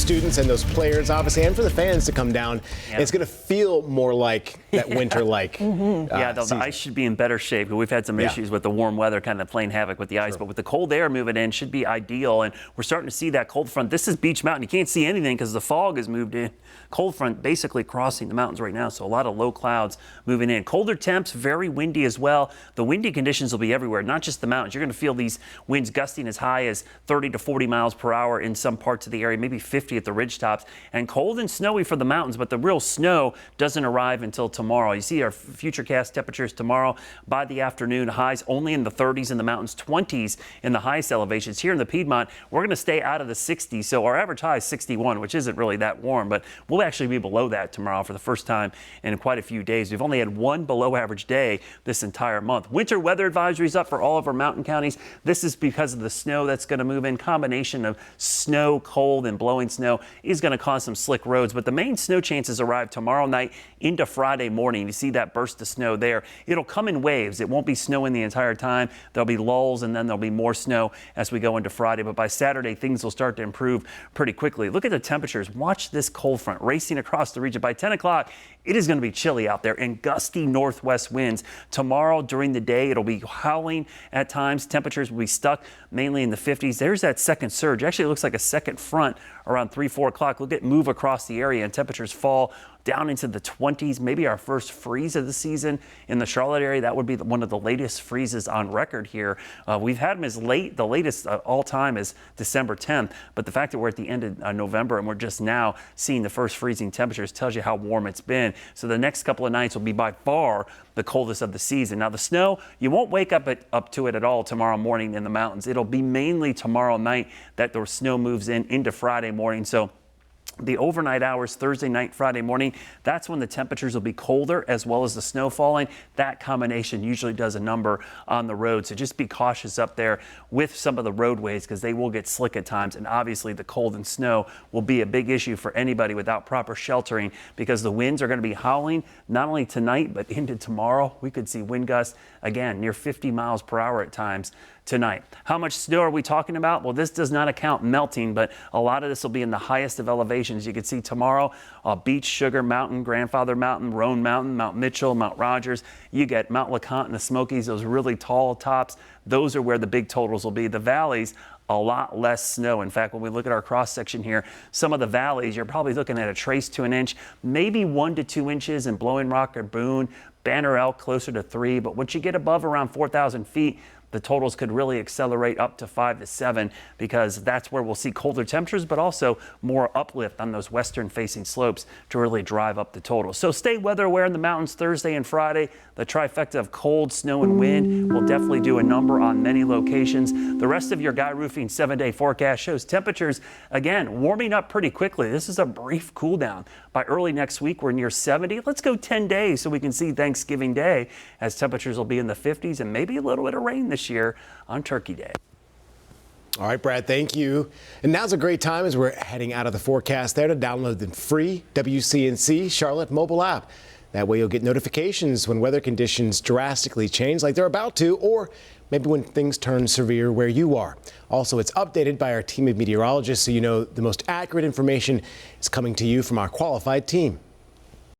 students and those players, obviously, and for the fans to come down. Yeah. It's going to feel more like that winter-like. The ice should be in better shape. We've had some issues with the warm weather kind of playing havoc with the ice, but with the cold air moving in, should be ideal. And we're starting to see that cold front. This is Beach Mountain. You can't see anything because the fog has moved in. Cold front basically crossing the mountains right now, so a lot of low clouds moving in. Colder temps, very windy as well. The windy conditions will be everywhere, not just the mountains. You're going to feel these winds gusting as high as 30 to 40 miles per hour in some parts of the area, maybe 50 at the ridge tops. And cold and snowy for the mountains, but the real snow doesn't arrive until tomorrow. You see our futurecast temperatures tomorrow by the afternoon, highs only in the 30s in the mountains, 20s in the highest elevations. Here in the Piedmont, we're going to stay out of the 60s, so our average high is 61, which isn't really that warm, but we'll actually be below that tomorrow for the first time in quite a few days. We've only had one below average day this entire month. Winter weather advisories up for all of our mountain counties. This is because of the snow that's going to move in. Combination of snow, cold, and blowing snow is going to cause some slick roads, but the main snow chances arrive tomorrow night into Friday morning. You see that burst of snow there. It'll come in waves. It won't be snowing the entire time. There'll be lulls, and then there'll be more snow as we go into Friday, but by Saturday, things will start to improve pretty quickly. Look at the temperatures. Watch this cold front racing across the region. By 10 o'clock, it is going to be chilly out there and gusty northwest winds. Tomorrow during the day, it'll be howling at times. Temperatures will be stuck mainly in the 50s. There's that second surge. Actually, it looks like a second front around 3, 4 o'clock. Look at move across the area and temperatures fall down into the 20s, maybe our first freeze of the season in the Charlotte area. That would be one of the latest freezes on record here. We've had them as late, the latest all time is December 10th, but the fact that we're at the end of November and we're just now seeing the first freezing temperatures tells you how warm it's been. So the next couple of nights will be by far the coldest of the season. Now the snow, you won't wake up to it at all tomorrow morning in the mountains. It'll be mainly tomorrow night that the snow moves in into Friday morning. So the overnight hours, Thursday night, Friday morning, that's when the temperatures will be colder as well as the snow falling. That combination usually does a number on the road. So just be cautious up there with some of the roadways because they will get slick at times. And obviously the cold and snow will be a big issue for anybody without proper sheltering because the winds are going to be howling not only tonight but into tomorrow. We could see wind gusts again near 50 miles per hour at times tonight. How much snow are we talking about? Well, this does not account melting, but a lot of this will be in the highest of elevations. You can see tomorrow, Beach, Sugar Mountain, Grandfather Mountain, Roan Mountain, Mount Mitchell, Mount Rogers. You get Mount LeConte and the Smokies, those really tall tops. Those are where the big totals will be. The valleys, a lot less snow. In fact, when we look at our cross section here, some of the valleys, you're probably looking at a trace to an inch, maybe 1 to 2 inches in Blowing Rock or Boone, Banner Elk closer to 3. But once you get above around 4,000 feet, the totals could really accelerate up to 5 to 7 because that's where we'll see colder temperatures, but also more uplift on those western facing slopes to really drive up the totals. So stay weather aware in the mountains Thursday and Friday. The trifecta of cold, snow, and wind will definitely do a number on many locations. The rest of your Guy Roofing 7-day forecast shows temperatures, again, warming up pretty quickly. This is a brief cool down. By early next week, we're near 70. Let's go 10 days so we can see Thanksgiving Day as temperatures will be in the 50s and maybe a little bit of rain this year on Turkey Day. All right, Brad, thank you. And now's a great time as we're heading out of the forecast there to download the free WCNC Charlotte mobile app. That way you'll get notifications when weather conditions drastically change like they're about to, or maybe when things turn severe where you are. Also, it's updated by our team of meteorologists so you know the most accurate information is coming to you from our qualified team.